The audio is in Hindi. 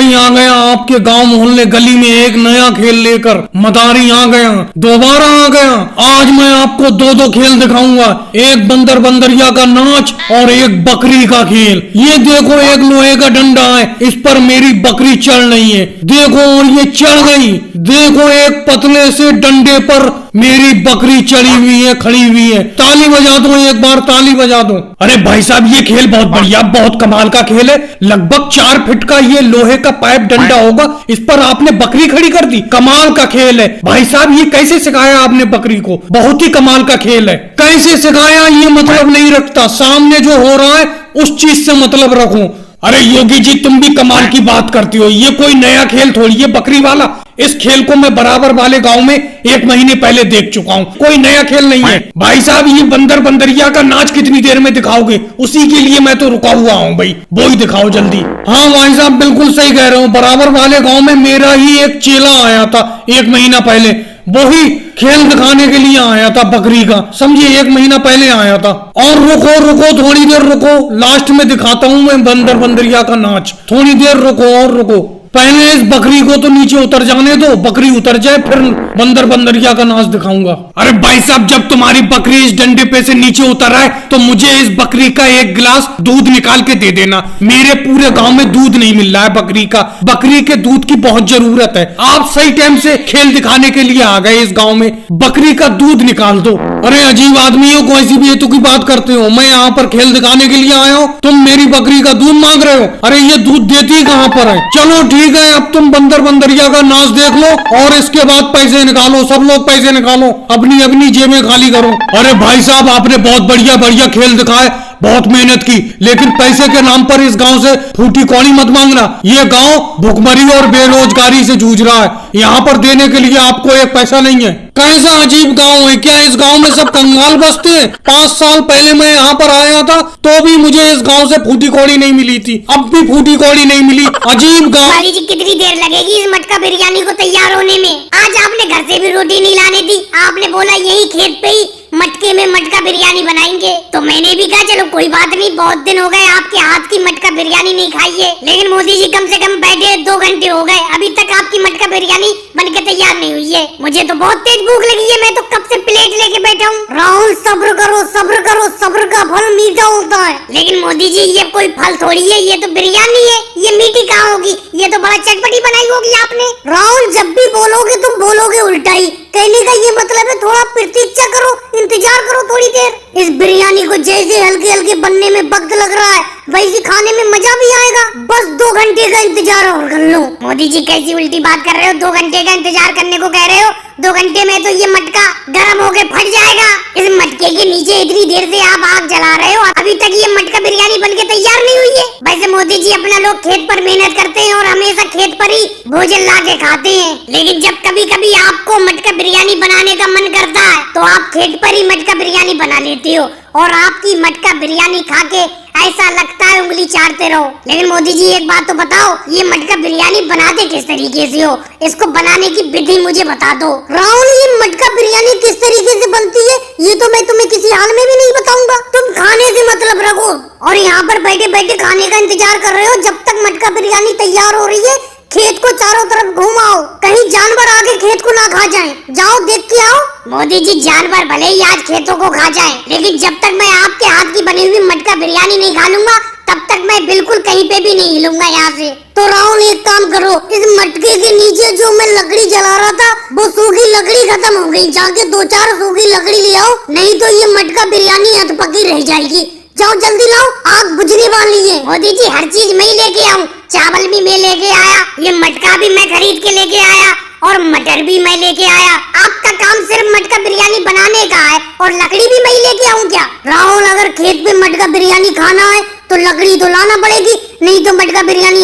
भाई आ गया आपके गांव मोहल्ले गली में एक नया खेल लेकर। मदारी आ गया, दोबारा आ गया। आज मैं आपको दो खेल दिखाऊंगा, एक बंदर बंदरिया का नाच और एक बकरी का खेल। ये देखो एक लोहे का डंडा है, इस पर मेरी बकरी चढ़ रही है, देखो, और ये चढ़ गई। देखो एक पतले से डंडे पर मेरी बकरी चढ़ी हुई है, खड़ी हुई है। ताली बजा दो, एक बार ताली बजा दो। अरे भाई साहब ये खेल बहुत बढ़िया, बहुत कमाल का खेल है। लगभग 4 फीट का ये लोहे का पाइप डंडा होगा, इस पर आपने बकरी खड़ी कर दी। कमाल का खेल है भाई साहब। ये कैसे सिखाया आपने बकरी को? बहुत ही कमाल का खेल है। कैसे सिखाया ये मतलब नहीं रखता, सामने जो हो रहा है उस चीज से मतलब रखो। अरे योगी जी तुम भी कमाल की बात करती हो, ये कोई नया खेल थोड़ी है बकरी वाला। इस खेल को मैं बराबर वाले गांव में 1 महीने पहले देख चुका हूँ, कोई नया खेल नहीं है। भाई साहब ये बंदर बंदरिया का नाच कितनी देर में दिखाओगे? उसी के लिए मैं तो रुका हुआ हूँ भाई, वो ही दिखाओ जल्दी। हाँ भाई साहब बिल्कुल सही कह रहे हो, बराबर वाले गाँव में मेरा ही एक चेला आया था 1 महीना पहले, वही खेल दिखाने के लिए आया था बकरी का, समझिए 1 महीना पहले आया था। और रुको रुको थोड़ी देर रुको, लास्ट में दिखाता हूँ मैं बंदर बंदरिया का नाच। थोड़ी देर रुको और रुको, पहले इस बकरी को तो नीचे उतर जाने दो, बकरी उतर जाए फिर बंदर बंदरिया का नाच दिखाऊंगा। अरे भाई साहब जब तुम्हारी बकरी इस डंडे पे से नीचे उतर आए तो मुझे इस बकरी का 1 गिलास दूध निकाल के दे देना। मेरे पूरे गांव में दूध नहीं मिल रहा है बकरी का, बकरी के दूध की बहुत जरूरत है। आप सही टाइम से खेल दिखाने के लिए आ गए इस गाँव में, बकरी का दूध निकाल दो। अरे अजीब आदमियों को ऐसी बेतुकी की बात करते हो, मैं यहाँ पर खेल दिखाने के लिए आया हूँ, तुम मेरी बकरी का दूध मांग रहे हो। अरे ये दूध देती कहाँ पर है? चलो ठीक है, अब तुम बंदर बंदरिया का नाच देख लो और इसके बाद पैसे निकालो, सब लोग पैसे निकालो, अपनी अपनी जेबें खाली करो। अरे भाई साहब आपने बहुत बढ़िया बढ़िया खेल दिखाए, बहुत मेहनत की, लेकिन पैसे के नाम पर इस गांव से फूटी कौड़ी मत मांगना। ये गांव भुखमरी और बेरोजगारी से जूझ रहा है, यहाँ पर देने के लिए आपको 1 पैसा नहीं है। कैसा अजीब गांव है, क्या इस गांव में सब कंगाल बसते हैं? 5 साल पहले मैं यहाँ पर आया था तो भी मुझे इस गांव से फूटी कौड़ी नहीं मिली थी, अब भी फूटी कौड़ी नहीं मिली। अजीब गांव। कितनी देर लगेगी इस मटका बिरयानी को तैयार होने में? आज आपने घर से भी रोटी नहीं लाने दी, आपने बोला यही खेत पे ही मटके में मटका बिरयानी बनाएंगे, तो मैंने भी कहा चलो कोई बात नहीं, बहुत दिन हो गए आपके हाथ की मटका बिरयानी नहीं खाई है। लेकिन मोदी जी कम से कम बैठे 2 घंटे हो गए, अभी तक आपकी मटका बिरयानी बनके तैयार नहीं हुई है। मुझे तो बहुत तेज भूख लगी है, मैं तो कब से प्लेट लेके बैठा हूँ। राहुल सब्र करो सब्र करो, सब्र का फल मीठा होता है। लेकिन मोदी जी ये कोई फल थोड़ी है, ये तो बिरयानी है, ये मीठी कहाँ होगी? ये तो बड़ा चटपटी बनाई होगी आपने। राहुल जब भी बोलोगे तुम बोलोगे उल्टा ही, कहने का ये मतलब है थोड़ा प्रतीक्षा करो, इंतजार करो थोड़ी देर। इस बिरयानी को जैसे हल्के हल्के बनने में वक्त लग रहा है वैसे खाने में मजा भी आएगा, बस 2 घंटे का इंतजार और कर लो। मोदी जी कैसी उल्टी बात कर रहे हो, 2 घंटे का इंतजार करने को कह रहे हो? 2 घंटे में तो ये मटका गर्म होके फट जाएगा। इस मटके के नीचे इतनी देर से आप आग जला रहे हो, अभी तक ये मटका बिरयानी बनके तैयार नहीं हुई है। वैसे मोदी जी अपना लोग खेत पर मेहनत करते हैं और हमेशा खेत पर ही भोजन ला के खाते हैं, लेकिन जब कभी कभी आपको मटका बिरयानी बनाने का मन करता है तो आप खेत पर ही मटका बिरयानी बना लेते हो और आपकी मटका बिरयानी खा के ऐसा लगता है उंगली चाटते रहो। लेकिन मोदी जी एक बात तो बताओ, ये मटका बिरयानी बनाते किस तरीके से हो? इसको बनाने की विधि मुझे बता दो। राहुल ये मटका बिरयानी किस तरीके से बनती है ये तो मैं तुम्हें किसी हाल में भी नहीं बताऊंगा, तुम खाने से मतलब रखो और यहाँ पर बैठे बैठे खाने का इंतजार कर रहे हो। जब तक मटका बिरयानी तैयार हो रही है खेत को चारों तरफ घुमाओ, कहीं जानवर आके खेत को ना खा जाएं। जाओ देख के आओ। मोदी जी जानवर भले ही आज खेतों को खा जाएं, लेकिन जब तक मैं आपके हाथ की बनी हुई मटका बिरयानी नहीं खा लूंगा तब तक मैं बिल्कुल कहीं पे भी नहीं हिलूंगा यहाँ से। तो राहुल एक काम करो, इस मटके के नीचे जो मैं लकड़ी जला रहा था वो सूखी लकड़ी खत्म हो गई, जाके 2-4 सूखी लकड़ी ले आओ, नहीं तो ये मटका बिरयानी अधपकी रह जाएगी। जाओ जल्दी लाओ, आग बुझने वाली है। मोदी जी हर चीज मैं ही लेके आऊँ, चावल भी मैं लेके आया, ये मटका भी मैं खरीद के लेके आया और मटर भी मैं लेके आया। आपका काम सिर्फ मटका बिरयानी बनाने का है और लकड़ी भी मैं ही लेके आऊँ क्या? राहुल अगर खेत पे मटका बिरयानी खाना है तो लकड़ी तो लाना पड़ेगी, नहीं तो मटका बिरयानी